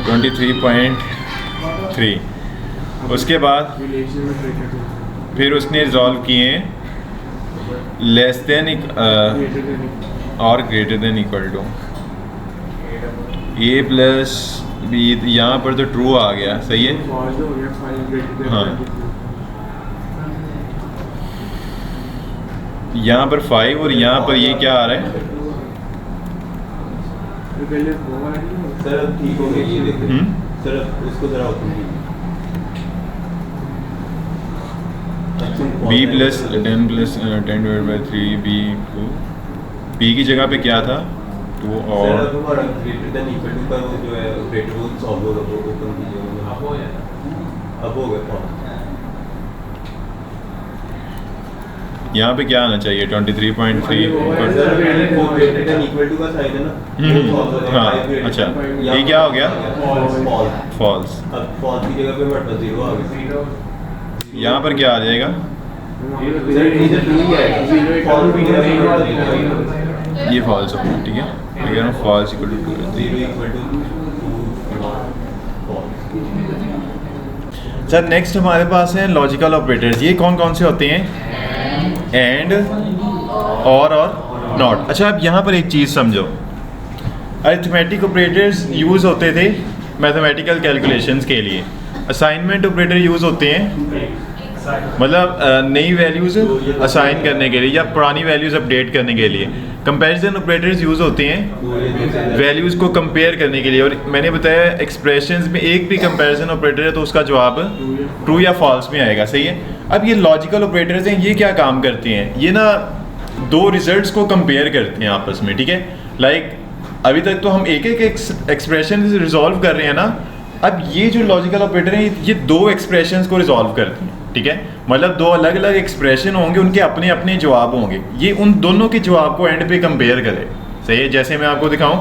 23.3। उसके बाद फिर उसने रिजॉल्व किए लेस देन और greater than equal to a plus b, यहाँ पर तो ट्रू आ गया, सही है हाँ। यहाँ पर 5 और यहाँ पर ये क्या आ रहा है सर अब ठीक हो गई ये देखो सर, उसको जरा open b plus 10 plus 10 divide by 3 b 2, b की जगह पे क्या था 2 और हमारा ग्रेटर देन इक्वल टू का वो जो है ऑपरेटर वो सॉल्व होगा, वो ओपन कीजिए अब हो गया। यहाँ पे क्या आना चाहिए 23.3 इक्वल टू का साइन है ना, हाँ अच्छा ये क्या हो गया फॉल्स। अब फॉल्स की जगह पे हमारे पास 0 आ गया। यहाँ पर क्या आ जाएगा ये फॉल्स हो गया, ठीक है अगर हम false equal to 2। Sir next हमारे पास है लॉजिकल ऑपरेटर्स। ये कौन कौन से होते हैं, एंड और नॉट। अच्छा अब यहाँ पर एक चीज़ समझो, अरिथमेटिक ऑपरेटर्स यूज़ होते थे मैथमेटिकल कैलकुलेशंस के लिए, असाइनमेंट ऑपरेटर यूज़ होते हैं मतलब नई वैल्यूज़ असाइन करने के लिए या पुरानी वैल्यूज़ अपडेट करने के लिए। कंपैरिजन ऑपरेटर्स यूज़ होते हैं वैल्यूज़ को कंपेयर करने के लिए। और मैंने बताया एक्सप्रेशंस में एक भी कंपैरिजन ऑपरेटर है तो उसका जवाब ट्रू या फॉल्स में आएगा, सही है। अब ये लॉजिकल ऑपरेटर्स हैं, ये क्या काम करते हैं, ये ना दो रिजल्ट्स को कंपेयर करते हैं आपस में, ठीक है। लाइक अभी तक तो हम एक एक एक्सप्रेशन रिजॉल्व कर रहे हैं ना, अब ये जो लॉजिकल ऑपरेटर हैं ये दो एक्सप्रेशंस को रिजॉल्व करते हैं, ठीक है। मतलब दो अलग अलग एक्सप्रेशन होंगे, उनके अपने अपने जवाब होंगे, ये उन दोनों के जवाब को एंड पे कंपेयर करे, सही है। जैसे मैं आपको दिखाऊं,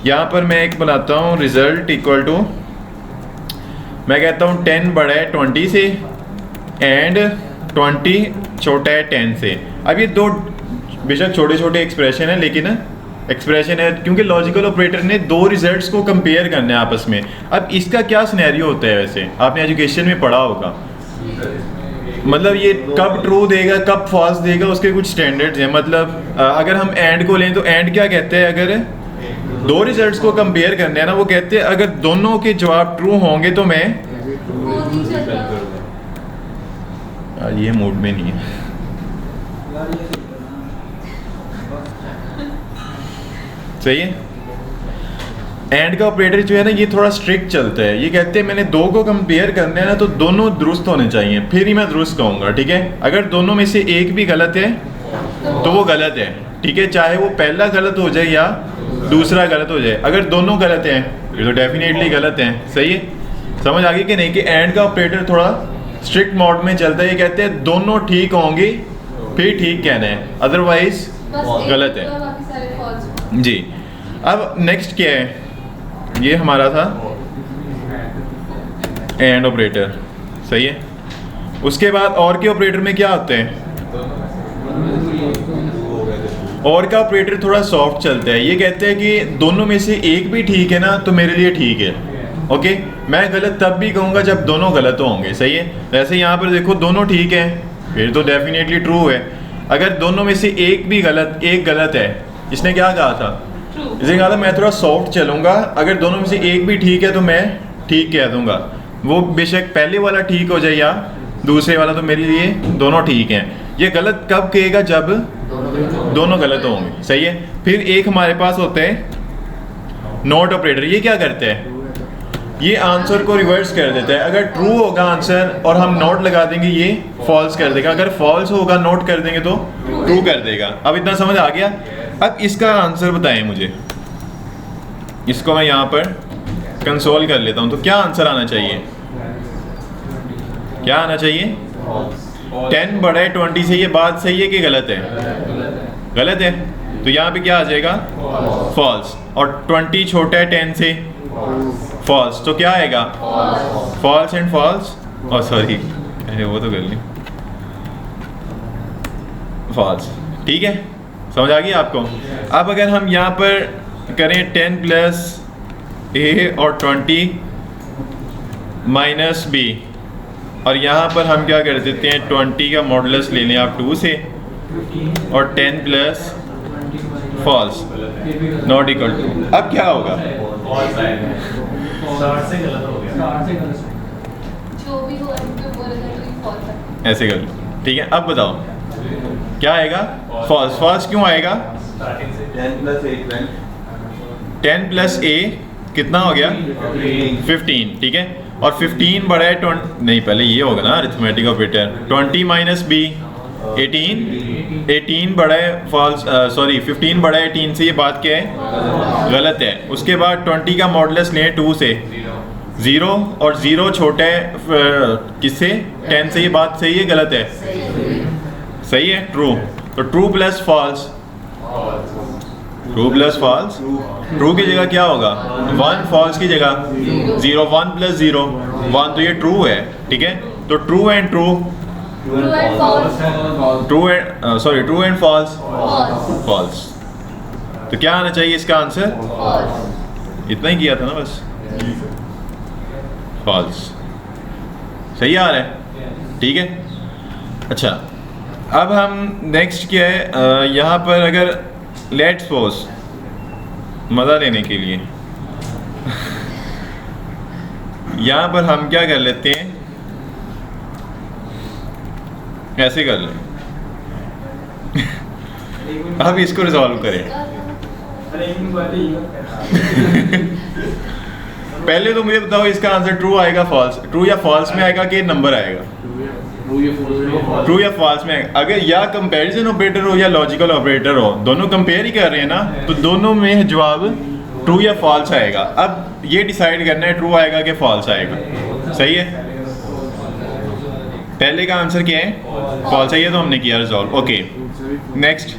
यहाँ पर मैं एक बनाता हूँ रिजल्ट इक्वल टू, मैं कहता हूँ 10 बड़ा है 20 से एंड 20 छोटा है 10 से। अब ये दो बेशक छोटे छोटे एक्सप्रेशन है लेकिन एक्सप्रेशन है, क्योंकि लॉजिकल ऑपरेटर ने दो रिजल्ट्स को कंपेयर करना है आपस में। अब इसका क्या सिनेरियो होता है, वैसे आपने एजुकेशन में पढ़ा होगा, मतलब ये कब ट्रू देगा कब फॉल्स देगा उसके कुछ स्टैंडर्ड्स हैं। मतलब अगर हम एंड को लें तो एंड क्या कहते हैं, अगर दो रिजल्ट्स को कंपेयर करने हैं ना, वो कहते हैं अगर दोनों के जवाब ट्रू होंगे तो मैं ये मूड में नहीं है। सही है। एंड का ऑपरेटर जो है ना ये थोड़ा स्ट्रिक्ट चलता है, ये कहते हैं मैंने दो को कंपेयर करना है ना तो दोनों दुरुस्त होने चाहिए फिर ही मैं दुरुस्त कहूँगा, ठीक है। अगर दोनों में से एक भी गलत है तो वो गलत है, ठीक है, चाहे वो पहला गलत हो जाए या दूसरा गलत हो जाए। अगर दोनों गलत हैं फिर तो डेफिनेटली गलत हैं, सही है। समझ आ गई कि नहीं कि एंड का ऑपरेटर थोड़ा स्ट्रिक्ट मोड में चलता है, ये कहते हैं दोनों ठीक होंगे फिर ठीक कहना है, अदरवाइज गलत है बाकी सारे false। जी। अब नेक्स्ट क्या है, ये हमारा था एंड ऑपरेटर, सही है। उसके बाद और के ऑपरेटर में क्या होते हैं, और का ऑपरेटर थोड़ा सॉफ्ट चलता है, ये कहते हैं कि दोनों में से एक भी ठीक है ना तो मेरे लिए ठीक है, ओके। मैं गलत तब भी कहूँगा जब दोनों गलत होंगे, सही है। वैसे यहाँ पर देखो दोनों ठीक हैं फिर तो डेफिनेटली ट्रू है। अगर दोनों में से एक भी गलत, एक गलत है, इसने क्या कहा था, इसने कहा था मैं थोड़ा सॉफ्ट चलूँगा, अगर दोनों में से एक भी ठीक है तो मैं ठीक कह दूँगा, वो बेशक पहले वाला ठीक हो जाए या दूसरे वाला, तो मेरे लिए दोनों ठीक हैं। ये गलत कब कहेगा, जब दोनों गलत होंगे, सही है। फिर एक हमारे पास होते हैं नॉट ऑपरेटर, ये क्या करते हैं, ये आंसर को रिवर्स कर देता है। अगर ट्रू होगा आंसर और हम नोट लगा देंगे ये फॉल्स कर देगा, अगर फॉल्स होगा नोट कर देंगे तो ट्रू कर देगा। अब इतना समझ आ गया। अब इसका आंसर बताएं मुझे, इसको मैं यहाँ पर कंसोल कर लेता हूँ, तो क्या आंसर आना चाहिए, क्या आना चाहिए, 10 बड़ा है 20 से, ये बात सही है कि गलत है, गलत है, तो यहाँ पे क्या आ जाएगा फॉल्स, और 20 छोटा है 10 से, फॉल्स, तो क्या आएगा फॉल्स एंड फॉल्स, और सॉरी वो तो कर ली फॉल्स, ठीक है, समझ आ गई आपको। अब अगर हम यहाँ पर करें 10 प्लस ए और 20 माइनस बी, और यहाँ पर हम क्या कर देते हैं 20 का मॉडुलस ले लें आप 2 से, और 10 plus false not equal to, अब क्या होगा, जो भी हो उनके बोले तो ये false है। ऐसे कर लो, ठीक है। अब बताओ क्या आएगा, फॉल्स। फॉल्स क्यों आएगा, 10 प्लस ए कितना हो गया 15, ठीक है, और 15 बड़ा है 20, नहीं पहले ये होगा ना अरिथमेटिक ऑपरेटर, 20 माइनस बी 18, 18 बड़ा है फॉल्स, सॉरी 15 बड़ा है 18 से, ये बात क्या है गलत है। उसके बाद 20 का मॉडुलस लें 2 से, 0, और 0 छोटा है किससे 10 से, ये बात सही है गलत है, सही है, ट्रू। तो true plus false, true plus false, true की जगह क्या होगा 1, फॉल्स की जगह 0, 1 प्लस 0 1, तो ये ट्रू है, ठीक है। तो true and true, True and false। True and sorry true and false, False। False, तो क्या आना चाहिए इसका आंसर, False। इतना ही किया था ना बस, फॉल्स, सही आ रहा है, ठीक है। अच्छा अब हम नेक्स्ट क्या है, यहाँ पर अगर लेट्स सपोज मज़ा लेने के लिए यहाँ पर हम क्या कर लेते हैं, ऐसे कर लें अब इसको रिजॉल्व करें। पहले तो मुझे बताओ इसका आंसर ट्रू आएगा फॉल्स, ट्रू या फॉल्स में आएगा कि नंबर आएगा, ट्रू या फॉल्स में आएगा। अगर या कंपैरिजन ऑपरेटर हो या लॉजिकल ऑपरेटर हो, दोनों कंपेयर ही कर रहे हैं ना, तो दोनों में जवाब ट्रू या फॉल्स आएगा। अब ये डिसाइड करना है ट्रू आएगा कि फॉल्स आएगा, सही है। पहले का आंसर क्या है फॉल्स है, ये तो हमने किया रिजॉल्व, ओके। नेक्स्ट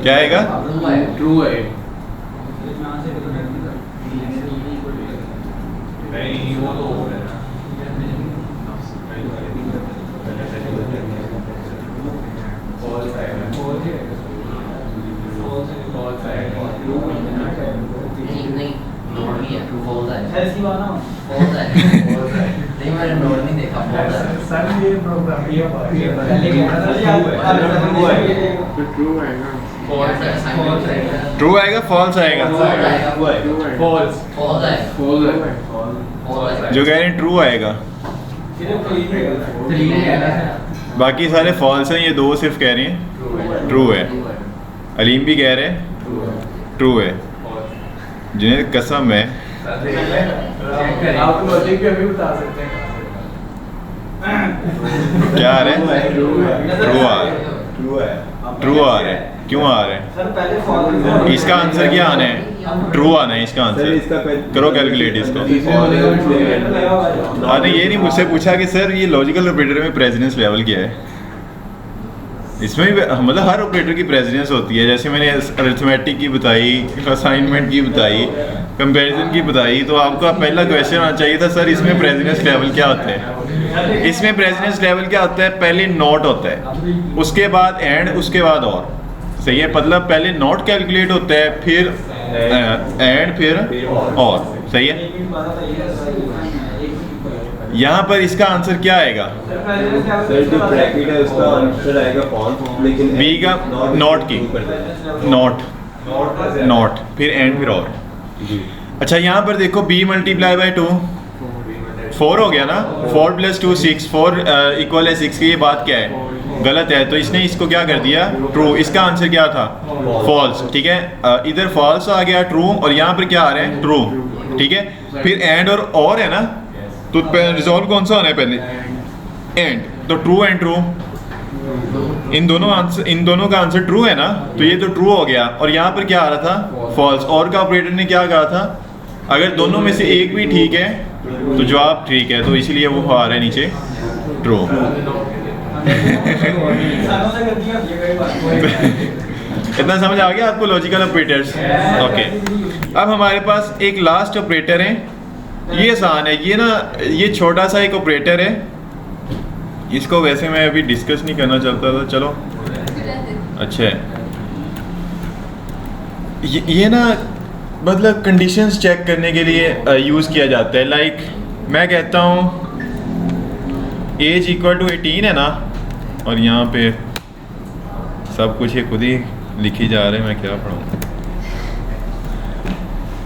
क्या आएगा, ट्रू है। नहीं वो तो हो गया फॉल्स आएगा, फॉल्स आएगा, नहीं नहीं नॉट भी है, फॉल्स है, ऐसी बात ना फॉल्स है, नहीं मैंने नोट नहीं देखा सर ये प्रोग्राम ये ट्रू है ना ट्रू आएगा फॉल्स आएगा? फॉल्स फॉल्स है जो कह रहे हैं ट्रू आएगा, बाकी सारे फॉल्स हैं, ये दो सिर्फ कह रहे हैं ट्रू है। अलीम भी कह रहे हैं ट्रू है। जुनैद कसम है आप लॉजिक भी अभी बता सकते हैं क्या आ रहा है? ट्रू आ रहा है। ट्रू आ रहा है, क्यों आ रहा है? इसका आंसर क्या आना है? ट्रू आना है इसका आंसर। करो कैलकुलेट इसको। आपने ये नहीं मुझसे पूछा कि सर ये लॉजिकल ऑपरेटर में प्रेसिडेंस लेवल क्या है? इसमें भी मतलब हर ऑपरेटर की प्रेसिडेंस होती है। जैसे मैंने अरिथमेटिक की बताई, असाइनमेंट की बताई, कंपैरिजन की बताई, तो आपका पहला क्वेश्चन आना चाहिए था सर इसमें प्रेसिडेंस लेवल क्या होता है? इसमें प्रेसिडेंस लेवल क्या होता है? पहले नॉट होता है, उसके बाद एंड, उसके बाद और। सही है, मतलब पहले नॉट कैलकुलेट होता है, फिर एंड, फिर और। सही है। यहाँ पर इसका आंसर क्या आएगा? सर जो ब्रैकेट है उसका आंसर आएगा फॉल्स, लेकिन बी का नॉट की नॉट फिर एंड फिर और। अच्छा यहाँ पर देखो b मल्टीप्लाई बाई 2 4 हो गया ना। 4 + 2 6, 4 इक्वल है 6 की। ये बात क्या है? गलत है, तो इसने इसको क्या कर दिया? ट्रू। इसका आंसर क्या था? फॉल्स। ठीक है, इधर फॉल्स आ गया, ट्रू, और यहाँ पर क्या आ रहा है? ट्रू। ठीक है, फिर एंड और है ना, तो रिजॉल्व कौन सा होना है पहले? एंड। तो ट्रू एंड ट्रू, इन दोनों का आंसर ट्रू है ना, तो ये तो ट्रू हो गया। और यहाँ पर क्या आ रहा था? फॉल्स। और का ऑपरेटर ने क्या कहा था? अगर दोनों में से एक भी ठीक है तो जवाब ठीक है, तो इसलिए वो आ रहा है नीचे ट्रू। इतना समझ आ गया आपको लॉजिकल ऑपरेटर्स? ओके, अब हमारे पास एक लास्ट ऑपरेटर है। ये आसान है, ये ना, ये छोटा सा एक ऑपरेटर है। इसको वैसे मैं अभी डिस्कस नहीं करना चाहता था, चलो अच्छा है। ये ना मतलब कंडीशंस चेक करने के लिए यूज़ किया जाता है। लाइक मैं कहता हूँ एज इक्वल टू 18 है ना, और यहाँ पे सब कुछ ये खुद ही लिखी जा रहे हैं, मैं क्या पढ़ूँ।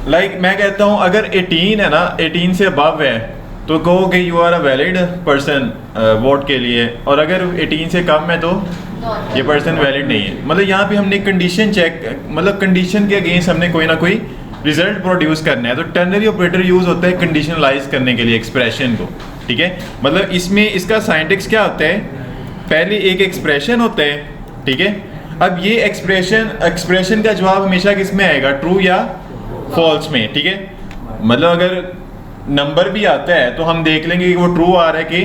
लाइक मैं कहता हूँ अगर 18 है ना, 18 से अबव है तो कहो कि you are a valid person vote के लिए, और अगर 18 से कम है तो ये पर्सन वैलिड नहीं है। मतलब यहाँ पे हमने कंडीशन चेक, मतलब कंडीशन के अगेंस्ट हमने कोई ना कोई रिजल्ट प्रोड्यूस करना है। तो टर्नरी ऑपरेटर यूज़ होता है कंडीशनलाइज करने के लिए एक्सप्रेशन को। ठीक है, मतलब इसमें इसका साइंटिक्स क्या होता है? पहले एक एक्सप्रेशन होता है। ठीक है, अब ये एक्सप्रेशन का जवाब हमेशा किस में आएगा? ट्रू या फॉल्स में। ठीक है, मतलब अगर नंबर भी आता है तो हम देख लेंगे कि वो ट्रू आ रहा है कि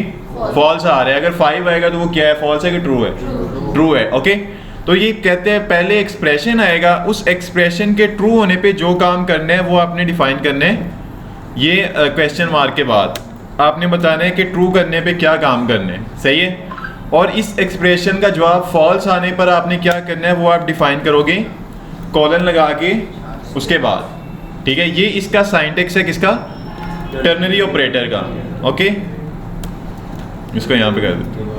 फॉल्स आ रहा है। अगर 5 आएगा तो वो क्या है? फॉल्स है कि ट्रू है? ट्रू है। ओके, तो ये कहते हैं पहले एक्सप्रेशन आएगा, उस एक्सप्रेशन के ट्रू होने पे जो काम करना है वो आपने डिफाइन करना है। ये क्वेश्चन मार्क के बाद आपने बताना है कि ट्रू करने पे क्या काम करना है। सही है, और इस एक्सप्रेशन का जवाब फॉल्स आने पर आपने क्या करना है वो आप डिफाइन करोगे कॉलन लगा के उसके बाद। ठीक है, ये इसका साइंटिक्स है किसका? टर्नरी ऑपरेटर का। ओके, इसको यहाँ पे कर देते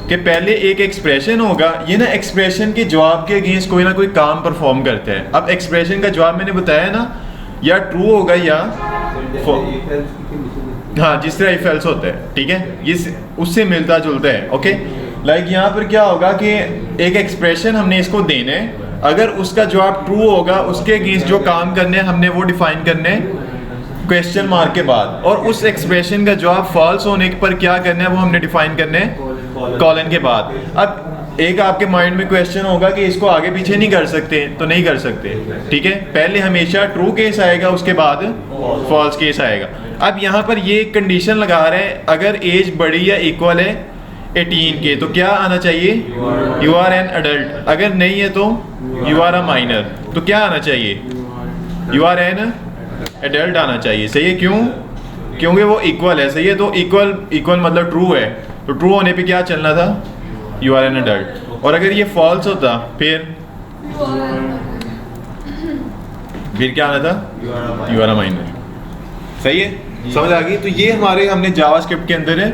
कि पहले एक एक्सप्रेशन होगा, ये ना एक्सप्रेशन के जवाब के अगेंस्ट कोई ना कोई काम परफॉर्म करते हैं। अब एक्सप्रेशन का जवाब मैंने बताया ना, या ट्रू होगा या हाँ, जिस तरह इफ एल्स होता है। ठीक है, ये उससे मिलता जुलता है। ओके, लाइक यहाँ पर क्या होगा कि एक एक्सप्रेशन हमने इसको देना है, अगर उसका जवाब ट्रू होगा उसके अगेंस्ट जो काम करने हैं हमने वो डिफाइन करने हैं क्वेश्चन मार्क के बाद, और उस एक्सप्रेशन का जवाब फॉल्स होने पर क्या करना है वो हमने डिफाइन करने हैं कॉलन के बाद। अब एक आपके माइंड में क्वेश्चन होगा कि इसको आगे पीछे नहीं कर सकते, तो नहीं कर सकते। ठीक है, पहले हमेशा ट्रू केस आएगा, उसके बाद फॉल्स केस आएगा। अब यहाँ पर ये कंडीशन लगा रहे हैं, अगर एज बड़ी या इक्वल है 18 के तो क्या आना चाहिए? You are an adult. अगर नहीं है तो यू आर अ माइनर। तो क्या आना चाहिए? यू आर एन एडल्ट आना चाहिए। सही है, क्यों? क्योंकि वो इक्वल है। सही है, तो इक्वल मतलब ट्रू है, तो ट्रू होने पे क्या चलना था? You are an adult. और अगर ये फॉल्स होता फिर क्या आना था? You are a minor. सही है, समझ आ गई? तो ये हमने जावास्क्रिप्ट के अंदर है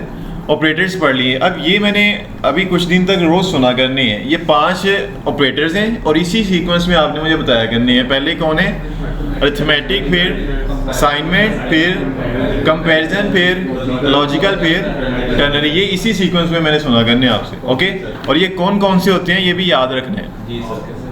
ऑपरेटर्स पढ़ लिए। अब ये मैंने अभी कुछ दिन तक रोज़ सुना करने हैं। ये 5 ऑपरेटर्स हैं और इसी सीक्वेंस में आपने मुझे बताया करने हैं। पहले कौन है? अरिथमेटिक, फिर असाइनमेंट, फिर कंपैरिजन, फिर लॉजिकल, फिर टर्नरी। ये इसी सीक्वेंस में मैंने सुना करने हैं आपसे। ओके, और ये कौन कौन से होते हैं ये भी याद रखना है। जी सर।